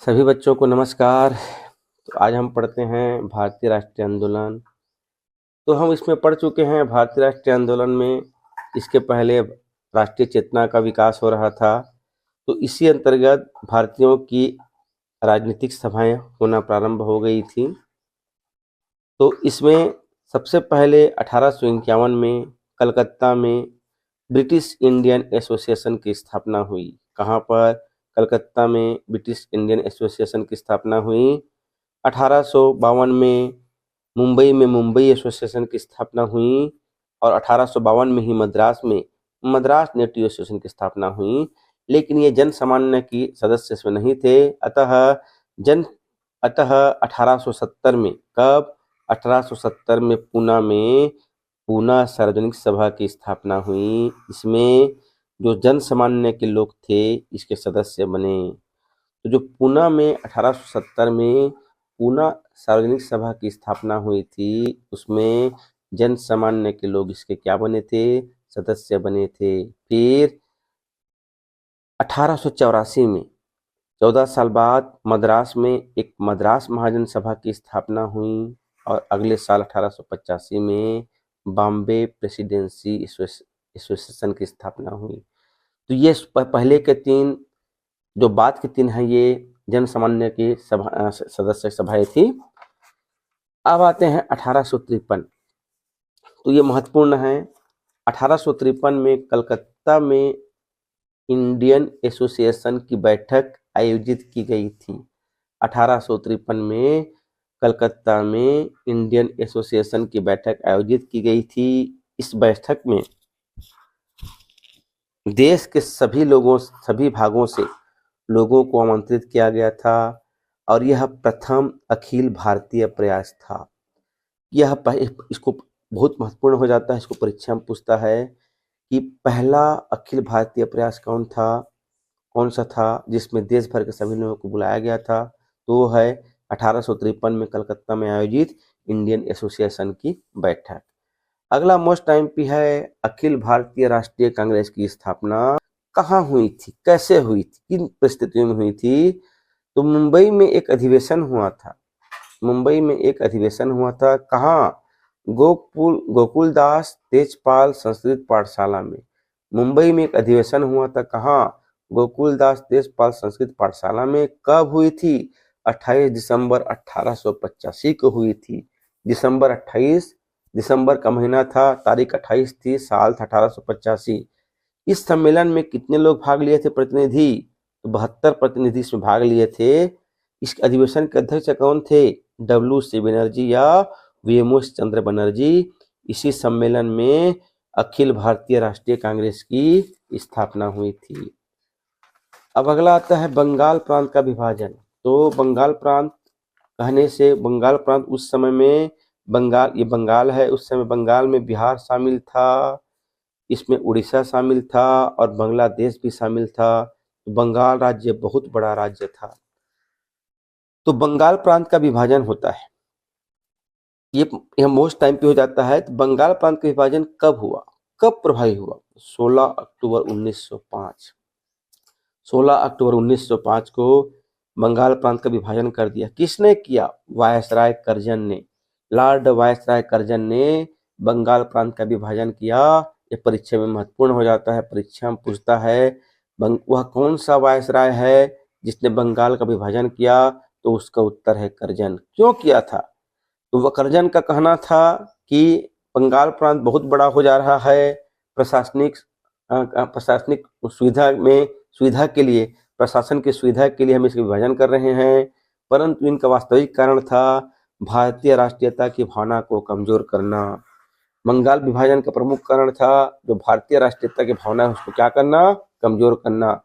सभी बच्चों को नमस्कार। तो आज हम पढ़ते हैं भारतीय राष्ट्रीय आंदोलन। तो हम इसमें पढ़ चुके हैं भारतीय राष्ट्रीय आंदोलन में इसके पहले राष्ट्रीय चेतना का विकास हो रहा था। तो इसी अंतर्गत भारतीयों की राजनीतिक सभाएं होना प्रारंभ हो गई थी। तो इसमें सबसे पहले 1851 में कलकत्ता में ब्रिटिश इंडियन एसोसिएशन की स्थापना हुई। कहाँ पर? कलकत्ता में ब्रिटिश इंडियन एसोसिएशन की स्थापना हुई। 1852 में मुंबई एसोसिएशन की स्थापना हुई और 1852 में ही मद्रास में मद्रास नेटिव एसोसिएशन की स्थापना हुई। लेकिन ये जन सामान्य की सदस्य इसमें नहीं थे। अतः 1870 में, कब? 1870 में पूना सार्वजनिक सभा की स्थापना हुई। इसमें जो जन सामान्य के लोग थे इसके सदस्य बने। तो जो पूना में 1870 में पूना सार्वजनिक सभा की स्थापना हुई थी, उसमें जन सामान्य के लोग इसके क्या बने थे? सदस्य बने थे। फिर 1884 में 14 साल बाद मद्रास में एक मद्रास महाजन सभा की स्थापना हुई और अगले साल 1885 में बॉम्बे प्रेसिडेंसी एसोसिएशन की स्थापना हुई। तो ये पहले के तीन, जो बाद के तीन हैं, ये जन सामान्य की सदस्य सभाएं थी। अब आते हैं 1853। तो ये महत्वपूर्ण है। 1853 में कलकत्ता में इंडियन एसोसिएशन की बैठक आयोजित की गई थी। 1853 में कलकत्ता में इंडियन एसोसिएशन की बैठक आयोजित की गई थी। इस बैठक में देश के सभी भागों से लोगों को आमंत्रित किया गया था और यह प्रथम अखिल भारतीय प्रयास था। इसको बहुत महत्वपूर्ण हो जाता है, इसको परीक्षा में पूछता है कि पहला अखिल भारतीय प्रयास कौन सा था जिसमें देश भर के सभी लोगों को बुलाया गया था। तो वो है 1853 में कलकत्ता में आयोजित इंडियन एसोसिएशन की बैठक। अगला मोस्ट एमपी है, अखिल भारतीय राष्ट्रीय कांग्रेस की स्थापना कहाँ हुई थी, कैसे हुई थी, किन परिस्थितियों में हुई थी? तो मुंबई में एक अधिवेशन हुआ था। कहाँ? गोकुलदास तेजपाल संस्कृत पाठशाला में। मुंबई में एक अधिवेशन हुआ था। कहाँ? गोकुलदास तेजपाल संस्कृत पाठशाला में। कब हुई थी? 28 दिसंबर 1885 को हुई थी। दिसंबर का महीना था, तारीख 28 थी, साल था 1885। इस सम्मेलन में कितने लोग भाग लिए थे प्रतिनिधि? तो 72 प्रतिनिधि इसमें भाग लिए थे। इस अधिवेशन के अध्यक्ष कौन थे? WC बनर्जी या वीएमएस चंद्र बनर्जी। इसी सम्मेलन में अखिल भारतीय राष्ट्रीय कांग्रेस की स्थापना हुई थी। अब अगला आता है बंगाल प्रांत का विभाजन। तो बंगाल प्रांत कहने से, बंगाल प्रांत उस समय में ये बंगाल है, उस समय बंगाल में बिहार शामिल था, इसमें उड़ीसा शामिल था और बांग्लादेश भी शामिल था। तो बंगाल राज्य बहुत बड़ा राज्य था। तो बंगाल प्रांत का विभाजन होता है, ये मोस्ट टाइम पे हो जाता है। तो बंगाल प्रांत का विभाजन कब हुआ, कब प्रभावी हुआ? 16 अक्टूबर 1905। 16 अक्टूबर 1905 को बंगाल प्रांत का विभाजन कर दिया। किसने किया? वायसराय करजन ने। लॉर्ड वायसराय करजन ने बंगाल प्रांत का विभाजन किया। ये परीक्षा में महत्वपूर्ण हो जाता है, परीक्षा में पूछता है वह कौन सा वायसराय है जिसने बंगाल का विभाजन किया? तो उसका उत्तर है करजन। क्यों किया था? तो वह करजन का कहना था कि बंगाल प्रांत बहुत बड़ा हो जा रहा है, प्रशासनिक सुविधा के लिए, प्रशासन की सुविधा के लिए हम इसका विभाजन कर रहे हैं। परंतु इनका वास्तविक कारण था भारतीय राष्ट्रीयता की भावना को कमजोर करना। बंगाल विभाजन का प्रमुख कारण था जो भारतीय राष्ट्रीयता की भावना है उसको क्या करना? कमजोर करना।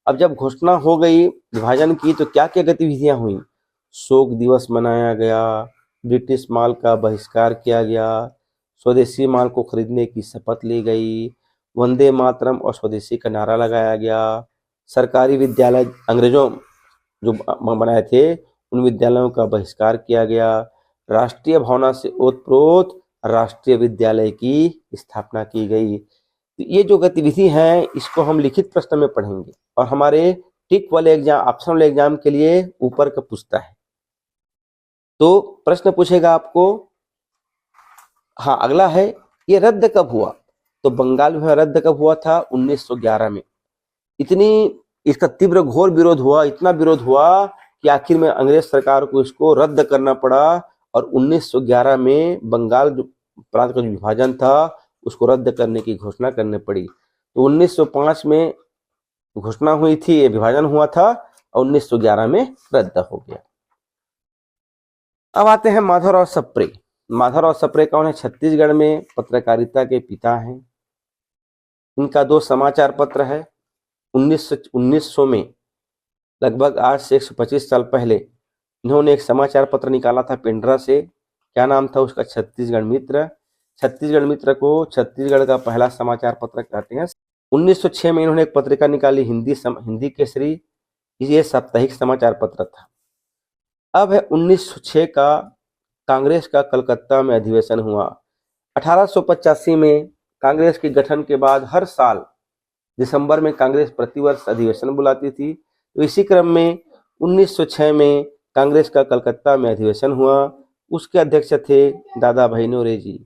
अब जब घोषणा हो गई विभाजन की तो क्या क्या गतिविधियां हुई? शोक दिवस मनाया गया, ब्रिटिश माल का बहिष्कार किया गया, स्वदेशी माल को खरीदने की शपथ ली गई, वंदे मातरम और स्वदेशी का नारा लगाया गया, सरकारी विद्यालय अंग्रेजों जो बनाए थे उन विद्यालयों का बहिष्कार किया गया, राष्ट्रीय भावना से ओतप्रोत राष्ट्रीय विद्यालय की स्थापना की गई। तो ये जो गतिविधि है इसको हम लिखित प्रश्न में पढ़ेंगे और हमारे टिक वाले एग्जाम, ऑप्शन वाले एग्जाम के लिए ऊपर का पूछता है। तो प्रश्न पूछेगा आपको, हाँ अगला है, ये रद्द कब हुआ? तो बंगाल में रद्द कब हुआ था? 1911 में। इतनी इसका तीव्र घोर विरोध हुआ, इतना विरोध हुआ कि आखिर में अंग्रेज सरकार को इसको रद्द करना पड़ा और 1911 में बंगाल प्रांत का जो विभाजन था उसको रद्द करने की घोषणा करनी पड़ी। तो 1905 में घोषणा हुई थी, ये विभाजन हुआ था और 1911 में रद्द हो गया। अब आते हैं माधवराव सप्रे। माधवराव सप्रे कौन है? छत्तीसगढ़ में पत्रकारिता के पिता हैं। इनका 2 समाचार पत्र है। 1900 में, लगभग आज से 125 साल पहले, इन्होंने एक समाचार पत्र निकाला था पेंड्रा से। क्या नाम था उसका? छत्तीसगढ़ मित्र। छत्तीसगढ़ मित्र को छत्तीसगढ़ का पहला समाचार पत्र कहते हैं। 1906 में इन्होंने एक पत्रिका निकाली, हिंदी केसरी। ये साप्ताहिक समाचार पत्र था। अब है 1906 का कांग्रेस का कलकत्ता में अधिवेशन हुआ। 1885 में कांग्रेस के गठन के बाद हर साल दिसंबर में कांग्रेस प्रतिवर्ष अधिवेशन बुलाती थी। तो इसी क्रम में 1906 में कांग्रेस का कलकत्ता में अधिवेशन हुआ। उसके अध्यक्ष थे दादा भैनोरे जी।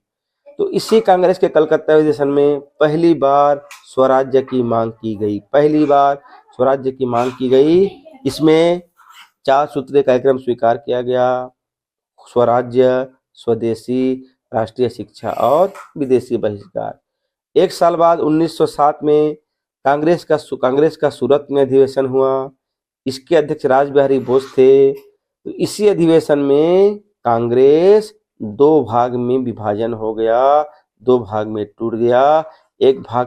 तो इसी कांग्रेस के कलकत्ता अधिवेशन में पहली बार स्वराज्य की मांग की गई। पहली बार स्वराज्य की मांग की गई। इसमें 4 सूत्रीय कार्यक्रम स्वीकार किया गया: स्वराज्य, स्वदेशी, राष्ट्रीय शिक्षा और विदेशी बहिष्कार। एक साल बाद 1907 में कांग्रेस का सूरत में अधिवेशन हुआ। इसके अध्यक्ष रासबिहारी बोस थे। तो इसी अधिवेशन में कांग्रेस 2 भाग में विभाजन हो गया, 2 भाग में टूट गया। एक भाग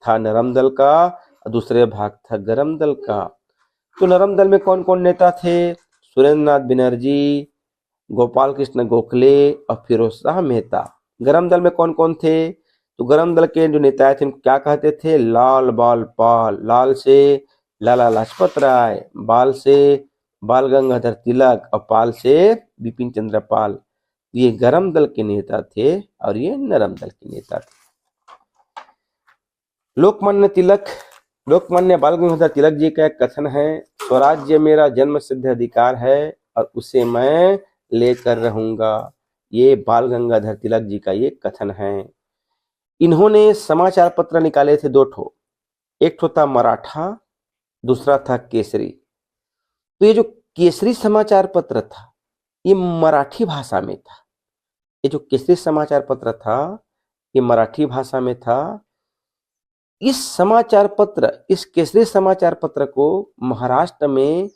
था नरम दल का और दूसरे भाग था गरम दल का। तो नरम दल में कौन कौन नेता थे? सुरेंद्र नाथ बनर्जी, गोपाल कृष्ण गोखले और फिरोज शाह मेहता। गरम दल में कौन कौन थे? तो गरम दल के जो नेता थे उनको क्या कहते थे? लाल बाल पाल। लाल से लाला लाजपत राय, बाल से बाल गंगाधर तिलक और पाल से बिपिन चंद्र पाल। ये गरम दल के नेता थे और ये नरम दल के नेता थे। लोकमान्य बाल गंगाधर तिलक जी का एक कथन है, स्वराज्य मेरा जन्म सिद्ध अधिकार है और उसे मैं लेकर रहूंगा। ये बाल गंगाधर तिलक जी का ये कथन है। इन्होंने समाचार पत्र निकाले थे 2 ठो। एक ठो था मराठा, दूसरा था केसरी। तो ये जो केसरी समाचार पत्र था ये मराठी भाषा में था। ये जो केसरी समाचार पत्र था ये मराठी भाषा में था। इस केसरी समाचार पत्र को महाराष्ट्र में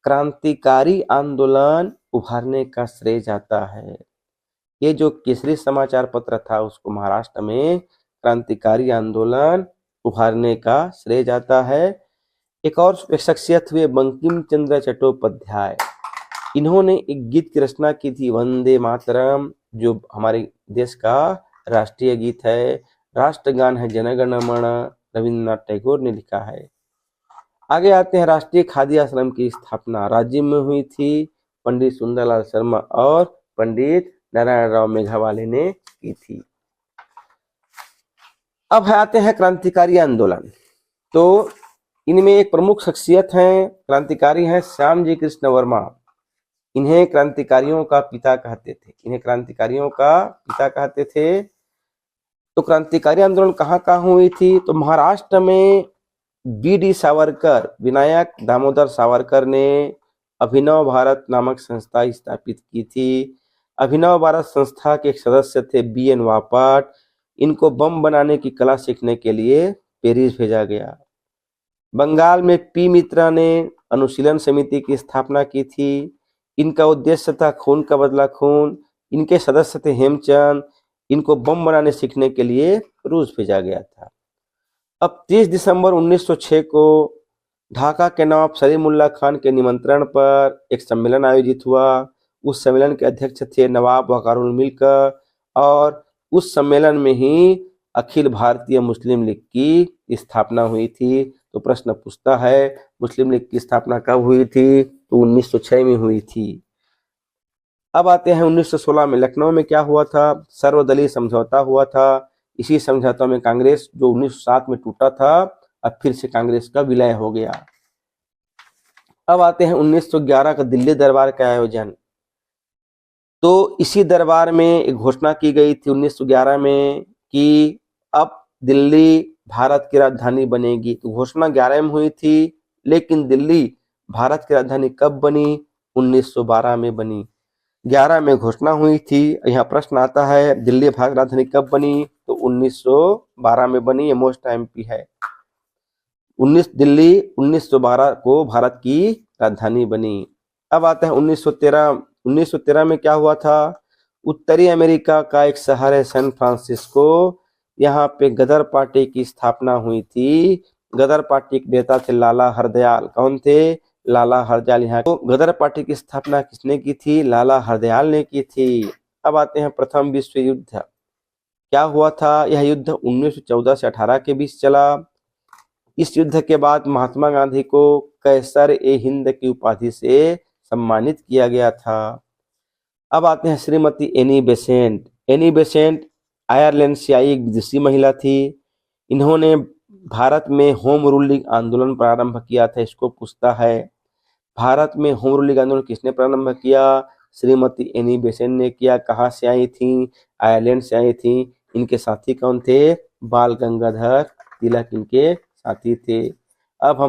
क्रांतिकारी आंदोलन उभारने का श्रेय जाता है। ये जो केसरी समाचार पत्र था उसको महाराष्ट्र में क्रांतिकारी आंदोलन उभारने का श्रेय जाता है। एक शख्सियत हुए बंकिम चंद्र चट्टोपाध्याय। इन्होंने एक गीत की रचना की थी, वंदे मातरम, जो हमारे देश का राष्ट्रीय गीत है। राष्ट्रगान है जनगण मन, रविन्द्रनाथ टैगोर ने लिखा है। आगे आते हैं, राष्ट्रीय खादी आश्रम की स्थापना राज्य में हुई थी। पंडित सुंदरलाल शर्मा और पंडित नारायण राव मेघावाले ने की थी। अब आते हैं क्रांतिकारी आंदोलन। तो इनमें एक प्रमुख शख्सियत है, क्रांतिकारी हैं श्याम जी कृष्ण वर्मा। इन्हें क्रांतिकारियों का पिता कहते थे। तो क्रांतिकारी आंदोलन कहाँ हुई थी? तो महाराष्ट्र में बी.डी. सावरकर, विनायक दामोदर सावरकर ने अभिनव भारत नामक संस्था स्थापित की थी। अभिनव भारत संस्था के एक सदस्य थे बी.एन. वापट। इनको बम बनाने की कला सीखने के लिए पेरिस भेजा गया। बंगाल में पी. मित्रा ने अनुशीलन समिति की स्थापना की थी। इनका उद्देश्य था खून का बदला खून। इनके सदस्य थे हेमचंद। इनको बम बनाने सीखने के लिए रूस भेजा गया था। अब 30 दिसंबर 1906 को ढाका के नवाब सलीमुल्लाह खान के निमंत्रण पर एक सम्मेलन आयोजित हुआ। उस सम्मेलन के अध्यक्ष थे नवाब वकारुल मिल्क और उस सम्मेलन में ही अखिल भारतीय मुस्लिम लीग की स्थापना हुई थी। तो प्रश्न पूछता है मुस्लिम लीग की स्थापना कब हुई थी? तो 1906 में हुई थी। अब आते हैं 1916 में लखनऊ में क्या हुआ था? सर्वदलीय समझौता हुआ था। इसी समझौता में कांग्रेस जो 1907 में टूटा था, अब फिर से कांग्रेस का विलय हो गया। अब आते हैं 1911 का दिल्ली दरबार का आयोजन। तो इसी दरबार में एक घोषणा की गई थी 1911 में कि अब दिल्ली भारत की राजधानी बनेगी। तो घोषणा 11 में हुई थी, लेकिन दिल्ली भारत की राजधानी कब बनी? 1912 में बनी। 11 में घोषणा हुई थी। यहाँ प्रश्न आता है दिल्ली भारत की राजधानी कब बनी? तो 1912 में बनी। ये मोस्ट एमपी है। 1912 को भारत की राजधानी बनी। अब आता है 1913। 1913 में क्या हुआ था? उत्तरी अमेरिका का एक शहर है सैन फ्रांसिस्को, यहाँ पे गदर पार्टी की स्थापना हुई थी। गदर पार्टी के नेता थे लाला हरदयाल। कौन थे? लाला हरदयाल। यहाँ तो गदर पार्टी की स्थापना किसने की थी? लाला हरदयाल ने की थी। अब आते हैं प्रथम विश्व युद्ध। क्या हुआ था? यह युद्ध 1914 से 18 के बीच चला। इस युद्ध के बाद महात्मा गांधी को कैसर-ए-हिंद की उपाधि से सम्मानित किया गया था। अब आते हैं Shrimati Annie Besant. Annie Besant Ireland से आई एक विदेशी महिला थी। इन्होंने भारत में होम रूलिंग आंदोलन प्रारंभ किया था। इसको पूछता है भारत में होम रूलिंग आंदोलन किसने प्रारंभ किया? श्रीमती एनी बेसेंट ने किया। कहाँ से आई थी? आयरलैंड से आई थी। इनके साथी कौन थे? बाल गंगाधर तिलक इनके साथी थे। अब हम